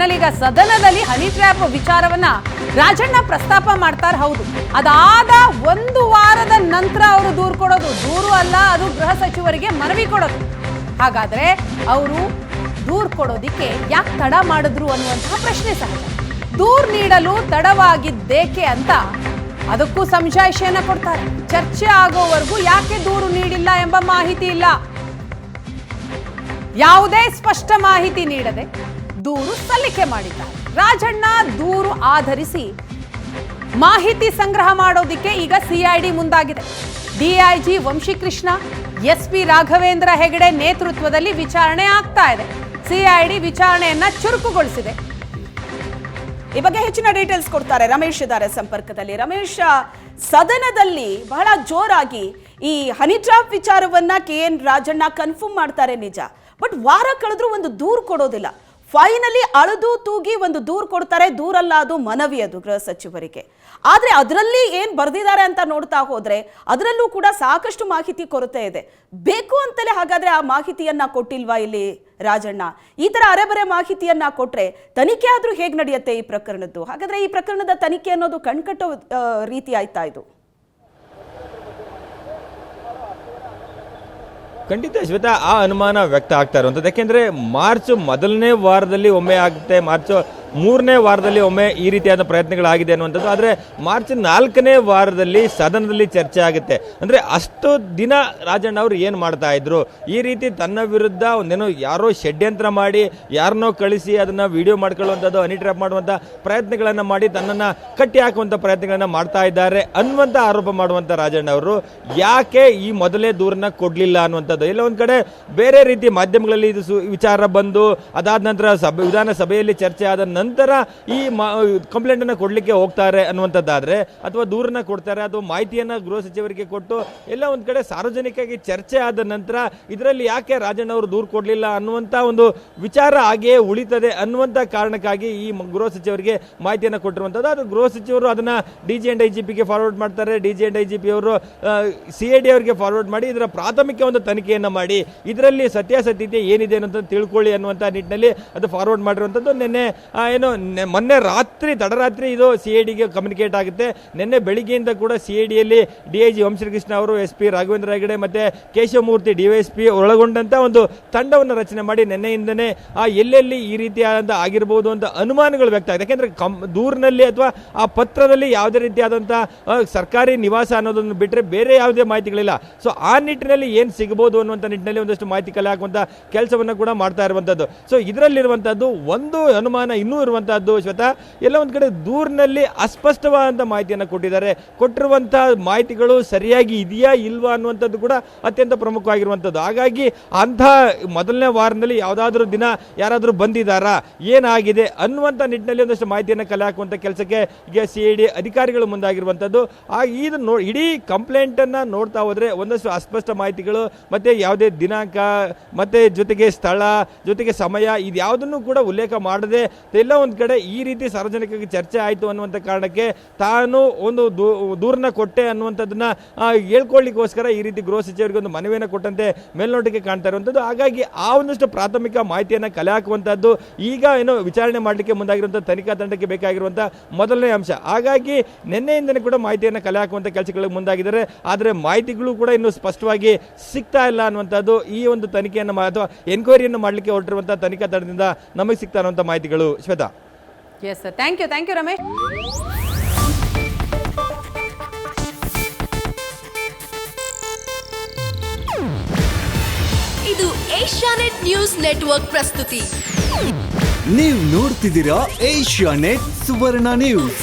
ಒಟ್ನಲ್ಲಿ ಈಗ ಸದನದಲ್ಲಿ ಹನಿ ಟ್ರ್ಯಾಪ್ ವಿಚಾರವನ್ನ ರಾಜಣ್ಣ ಪ್ರಸ್ತಾಪ ಮಾಡ್ತಾರೆ. ಹೌದು, ಅದಾದ 1 ವಾರದ ನಂತರ ಅವರು ದೂರು ಕೊಡೋದು, ದೂರು ಅಲ್ಲ, ಅದು ಗೃಹ ಸಚಿವರಿಗೆ ಮನವಿ ಕೊಡೋದು. ಹಾಗಾದ್ರೆ ಅವರು ದೂರು ಕೊಡೋದಿಕ್ಕೆ ಯಾಕೆ ತಡ ಮಾಡಿದ್ರು ಅನ್ನುವಂತಹ ಪ್ರಶ್ನೆ ಸಹಜ. ದೂರು ನೀಡಲು ತಡವಾಗಿದ್ದೇಕೆ ಅಂತ ಅದಕ್ಕೂ ಸಂಶಯನ ಕೊಡ್ತಾರೆ. ಚರ್ಚೆ ಆಗೋವರೆಗೂ ಯಾಕೆ ದೂರು ನೀಡಿಲ್ಲ ಎಂಬ ಮಾಹಿತಿ ಇಲ್ಲ. ಯಾವುದೇ ಸ್ಪಷ್ಟ ಮಾಹಿತಿ ನೀಡದೆ ದೂರು ಸಲ್ಲಿಕೆ ಮಾಡಿದ್ದಾರೆ. ರಾಜಣ್ಣ ದೂರು ಆಧರಿಸಿ ಮಾಹಿತಿ ಸಂಗ್ರಹ ಮಾಡೋದಿಕ್ಕೆ ಈಗ ಸಿಐಡಿ ಮುಂದಾಗಿದೆ. ಡಿಐಜಿ ವಂಶಿಕೃಷ್ಣ, ಎಸ್ಪಿ ರಾಘವೇಂದ್ರ ಹೆಗಡೆ ನೇತೃತ್ವದಲ್ಲಿ ವಿಚಾರಣೆ ಆಗ್ತಾ ಇದೆ. ಸಿಐಡಿ ವಿಚಾರಣೆಯನ್ನ ಚುರುಕುಗೊಳಿಸಿದೆ. ಈ ಬಗ್ಗೆ ಹೆಚ್ಚಿನ ಡೀಟೇಲ್ಸ್ ಕೊಡ್ತಾರೆ ರಮೇಶ್ ಇದ್ದಾರೆ ಸಂಪರ್ಕದಲ್ಲಿ. ರಮೇಶ್, ಸದನದಲ್ಲಿ ಬಹಳ ಜೋರಾಗಿ ಈ ಹನಿ ಟ್ರ್ಯಾಪ್ ವಿಚಾರವನ್ನ KN ರಾಜಣ್ಣ ಕನ್ಫರ್ಮ್ ಮಾಡ್ತಾರೆ ನಿಜ, ಬಟ್ ವಾರ ಕಳೆದ್ರೂ ಒಂದು ದೂರು ಕೊಡೋದಿಲ್ಲ. ಫೈನಲಿ ಅಳದು ತೂಗಿ ಒಂದು ದೂರು ಕೊಡ್ತಾರೆ. ದೂರಲ್ಲ, ಅದು ಮನವಿ, ಅದು ಗೃಹ ಸಚಿವರಿಗೆ. ಆದ್ರೆ ಅದರಲ್ಲಿ ಏನ್ ಬರ್ದಿದ್ದಾರೆ ಅಂತ ನೋಡ್ತಾ ಹೋದ್ರೆ ಅದರಲ್ಲೂ ಕೂಡ ಸಾಕಷ್ಟು ಮಾಹಿತಿ ಕೊರತೆ ಇದೆ. ಬೇಕು ಅಂತಲೇ ಹಾಗಾದ್ರೆ ಆ ಮಾಹಿತಿಯನ್ನ ಕೊಟ್ಟಿಲ್ವಾ ಇಲ್ಲಿ ರಾಜಣ್ಣ? ಈ ತರ ಅರೆಬರೆ ಮಾಹಿತಿಯನ್ನ ಕೊಟ್ರೆ ತನಿಖೆ ಆದ್ರೂ ಹೇಗೆ ನಡೆಯುತ್ತೆ ಈ ಪ್ರಕರಣದ್ದು? ಹಾಗಾದ್ರೆ ಈ ಪ್ರಕರಣದ ತನಿಖೆ ಅನ್ನೋದು ಕಣ್ಕಟ್ಟೋ ರೀತಿ ಆಯ್ತಾ ಇದು? ಖಂಡಿತ ಶ್ವೇತಾ, ಆ ಅನುಮಾನ ವ್ಯಕ್ತ ಆಗ್ತಾ ಇರುವಂಥದ್ದು. ಯಾಕೆಂದರೆ ಮಾರ್ಚ್ ಮೊದಲನೇ ವಾರದಲ್ಲಿ ಒಮ್ಮೆ ಆಗುತ್ತೆ, ಮಾರ್ಚ್ 3ನೇ ವಾರದಲ್ಲಿ ಒಮ್ಮೆ ಈ ರೀತಿಯಾದ ಪ್ರಯತ್ನಗಳಾಗಿದೆ ಅನ್ನುವಂಥದ್ದು. ಆದರೆ ಮಾರ್ಚ್ 4ನೇ ವಾರದಲ್ಲಿ ಸದನದಲ್ಲಿ ಚರ್ಚೆ ಆಗುತ್ತೆ. ಅಂದರೆ ಅಷ್ಟು ದಿನ ರಾಜಣ್ಣ ಅವರು ಏನು ಮಾಡ್ತಾ ಇದ್ರು? ಈ ರೀತಿ ತನ್ನ ವಿರುದ್ಧ ಒಂದೇನೋ ಯಾರೋ ಷಡ್ಯಂತ್ರ ಮಾಡಿ ಯಾರನ್ನೋ ಕಳಿಸಿ ಅದನ್ನು ವಿಡಿಯೋ ಮಾಡ್ಕೊಳ್ಳುವಂಥದ್ದು, ಹನಿ ಟ್ರ್ಯಾಪ್ ಮಾಡುವಂಥ ಪ್ರಯತ್ನಗಳನ್ನು ಮಾಡಿ ತನ್ನನ್ನು ಕಟ್ಟಿ ಹಾಕುವಂಥ ಪ್ರಯತ್ನಗಳನ್ನು ಮಾಡ್ತಾ ಇದ್ದಾರೆ ಅನ್ನುವಂಥ ಆರೋಪ ಮಾಡುವಂಥ ರಾಜಣ್ಣ ಅವರು ಯಾಕೆ ಈ ಮೊದಲೇ ದೂರನ್ನ ಕೊಡಲಿಲ್ಲ ಅನ್ನುವಂಥದ್ದು. ಎಲ್ಲ ಒಂದು ಕಡೆ ಬೇರೆ ರೀತಿ ಮಾಧ್ಯಮಗಳಲ್ಲಿ ಇದು ವಿಚಾರ ಬಂದು ಅದಾದ ನಂತರ ವಿಧಾನಸಭೆಯಲ್ಲಿ ಚರ್ಚೆ ಆದ ನಂತರ ಈ ಕಂಪ್ಲೇಂಟ್ ಅನ್ನು ಕೊಡ್ಲಿಕ್ಕೆ ಹೋಗ್ತಾರೆ ಅನ್ನುವಂಥದ್ದಾದ್ರೆ, ಅಥವಾ ದೂರನ್ನ ಕೊಡ್ತಾರೆ ಅಥವಾ ಮಾಹಿತಿಯನ್ನ ಗೃಹ ಸಚಿವರಿಗೆ ಕೊಟ್ಟು ಎಲ್ಲ ಒಂದ್ ಕಡೆ ಸಾರ್ವಜನಿಕವಾಗಿ ಚರ್ಚೆ ಆದ ನಂತರ ಇದರಲ್ಲಿ ಯಾಕೆ ರಾಜಣ್ಣ ಅವರು ದೂರು ಕೊಡ್ಲಿಲ್ಲ ಅನ್ನುವಂತ ಒಂದು ವಿಚಾರ ಹಾಗೆಯೇ ಉಳಿತದೆ ಅನ್ನುವಂತ ಕಾರಣಕ್ಕಾಗಿ ಈ ಗೃಹ ಸಚಿವರಿಗೆ ಮಾಹಿತಿಯನ್ನ ಕೊಟ್ಟಿರುವಂತದ್ದು. ಅದು ಗೃಹ ಸಚಿವರು ಅದನ್ನ DG and IGP ಗೆ ಫಾರ್ವರ್ಡ್ ಮಾಡ್ತಾರೆ. DG and IGP ಅವರು CID ಅವರಿಗೆ ಫಾರ್ವರ್ಡ್ ಮಾಡಿ ಇದರ ಪ್ರಾಥಮಿಕ ಒಂದು ತನಿಖೆಯನ್ನ ಮಾಡಿ ಇದರಲ್ಲಿ ಸತ್ಯಾಸತ್ಯತೆ ಏನಿದೆ ಅನ್ನೋದನ್ನ ತಿಳ್ಕೊಳ್ಳಿ ಅನ್ನುವಂತ ನಿಟ್ಟಿನಲ್ಲಿ ಅದು ಫಾರ್ವರ್ಡ್ ಮಾಡಿರುವಂತದ್ದು. ನಿನ್ನೆ ಮೊನ್ನೆ ರಾತ್ರಿ ತಡರಾತ್ರಿ ಇದು CIDಗೆ ಕಮ್ಯುನಿಕೇಟ್ ಆಗುತ್ತೆ. ನಿನ್ನೆ ಬೆಳಿಗ್ಗೆಯಿಂದ ಕೂಡ CIDಯಲ್ಲಿ DIG ವಂಶಕೃಷ್ಣ ಅವರು, SP ರಾಘವೇಂದ್ರ ಹೆಗಡೆ ಮತ್ತೆ ಕೇಶವಮೂರ್ತಿ DYSP ಒಳಗೊಂಡಂತ ಒಂದು ತಂಡವನ್ನು ರಚನೆ ಮಾಡಿ ನಿನ್ನೆಯಿಂದನೇ ಎಲ್ಲೆಲ್ಲಿ ಈ ರೀತಿಯಾದಂತ ಆಗಿರಬಹುದು ಅಂತ ಅನುಮಾನಗಳು ವ್ಯಕ್ತ ಆಗಿದೆ. ಯಾಕೆಂದ್ರೆ ದೂರಿನಲ್ಲಿ ಅಥವಾ ಆ ಪತ್ರದಲ್ಲಿ ಯಾವುದೇ ರೀತಿಯಾದಂತಹ ಸರ್ಕಾರಿ ನಿವಾಸ ಅನ್ನೋದನ್ನು ಬಿಟ್ಟರೆ ಬೇರೆ ಯಾವುದೇ ಮಾಹಿತಿಗಳಿಲ್ಲ. ಸೊ ಆ ನಿಟ್ಟಿನಲ್ಲಿ ಏನು ಸಿಗಬಹುದು ಅನ್ನುವಂಥ ನಿಟ್ಟಿನಲ್ಲಿ ಒಂದಷ್ಟು ಮಾಹಿತಿ ಕಲೆ ಹಾಕುವಂತ ಕೆಲಸವನ್ನು ಕೂಡ ಮಾಡ್ತಾ ಇರುವಂತದ್ದು. ಸೊ ಇದರಲ್ಲಿರುವಂತದ್ದು ಒಂದು ಅನುಮಾನ ಇನ್ನೂ ಇರುವಂತಹದ್ದು ಶ್ವೇತಾ, ಎಲ್ಲ ಒಂದ್ ಕಡೆ ದೂರಿನಲ್ಲಿ ಅಸ್ಪಷ್ಟವಾದಂತ ಮಾಹಿತಿಯನ್ನು ಕೊಟ್ಟಿದ್ದಾರೆ. ಕೊಟ್ಟಿರುವಂತಹ ಮಾಹಿತಿಗಳು ಸರಿಯಾಗಿ ಇದೆಯಾ ಇಲ್ವಾ ಅನ್ನುವಂಥದ್ದು ಕೂಡ ಅತ್ಯಂತ ಪ್ರಮುಖವಾಗಿರುವಂಥದ್ದು. ಹಾಗಾಗಿ ಅಂಥ ಮೊದಲನೇ ವಾರದಲ್ಲಿ ಯಾವುದಾದ್ರೂ ದಿನ ಯಾರಾದರೂ ಬಂದಿದ್ದಾರಾ, ಏನಾಗಿದೆ ಅನ್ನುವಂಥ ನಿಟ್ಟಿನಲ್ಲಿ ಒಂದಷ್ಟು ಮಾಹಿತಿಯನ್ನು ಕಲೆ ಹಾಕುವಂಥ ಕೆಲಸಕ್ಕೆ ಈಗ CID ಅಧಿಕಾರಿಗಳು ಮುಂದಾಗಿರುವಂಥದ್ದು. ಇದು ಇಡೀ ಕಂಪ್ಲೇಂಟ್ ಅನ್ನ ನೋಡ್ತಾ ಹೋದ್ರೆ ಒಂದಷ್ಟು ಅಸ್ಪಷ್ಟ ಮಾಹಿತಿಗಳು, ಮತ್ತೆ ಯಾವುದೇ ದಿನಾಂಕ, ಮತ್ತೆ ಜೊತೆಗೆ ಸ್ಥಳ, ಜೊತೆಗೆ ಸಮಯ, ಇದ್ಯಾವುದನ್ನು ಕೂಡ ಉಲ್ಲೇಖ ಮಾಡದೆ ಎಲ್ಲ ಒಂದ್ ಕಡೆ ಈ ರೀತಿ ಸಾರ್ವಜನಿಕವಾಗಿ ಚರ್ಚೆ ಆಯಿತು ಅನ್ನುವಂಥ ಕಾರಣಕ್ಕೆ ತಾನು ಒಂದು ದೂರನ್ನ ಕೊಟ್ಟೆ ಅನ್ನುವಂಥದ್ದನ್ನ ಹೇಳ್ಕೊಳ್ಳಿಕ್ಕೋಸ್ಕರ ಈ ರೀತಿ ಗೃಹ ಸಚಿವರಿಗೆ ಒಂದು ಮನವಿಯನ್ನು ಕೊಟ್ಟಂತೆ ಮೇಲ್ನೋಟಕ್ಕೆ ಕಾಣ್ತಾ ಇರುವಂಥದ್ದು. ಹಾಗಾಗಿ ಆ ಒಂದಷ್ಟು ಪ್ರಾಥಮಿಕ ಮಾಹಿತಿಯನ್ನು ಕಲೆ ಹಾಕುವಂಥದ್ದು ಈಗ ಏನು ವಿಚಾರಣೆ ಮಾಡಲಿಕ್ಕೆ ಮುಂದಾಗಿರುವಂಥ ತನಿಖಾ ತಂಡಕ್ಕೆ ಬೇಕಾಗಿರುವಂಥ ಮೊದಲನೇ ಅಂಶ. ಹಾಗಾಗಿ ನಿನ್ನೆಯಿಂದನೇ ಕೂಡ ಮಾಹಿತಿಯನ್ನು ಕಲೆ ಹಾಕುವಂಥ ಕೆಲಸಗಳಿಗೆ ಮುಂದಾಗಿದ್ದಾರೆ. ಆದರೆ ಮಾಹಿತಿಗಳು ಕೂಡ ಇನ್ನೂ ಸ್ಪಷ್ಟವಾಗಿ ಸಿಗ್ತಾ ಇಲ್ಲ ಅನ್ನುವಂಥದ್ದು ಈ ಒಂದು ತನಿಖೆಯನ್ನು ಅಥವಾ ಎನ್ಕ್ವೈರಿಯನ್ನು ಮಾಡಲಿಕ್ಕೆ ಹೊರಟಿರುವಂಥ ತನಿಖಾ ತಂಡದಿಂದ ನಮಗೆ ಸಿಗ್ತಾ ಇರುವಂಥ ಮಾಹಿತಿಗಳು. Shweta. Yes sir, thank you Ramesh. ಇದು ಏಷ್ಯಾನೆಟ್ ನ್ಯೂಸ್ ನೆಟ್ವರ್ಕ್ ಪ್ರಸ್ತುತಿ. ನೀವು ನೋಡ್ತಿದ್ದೀರಾ ಏಷ್ಯಾನೆಟ್ ಸುವರ್ಣ ನ್ಯೂಸ್.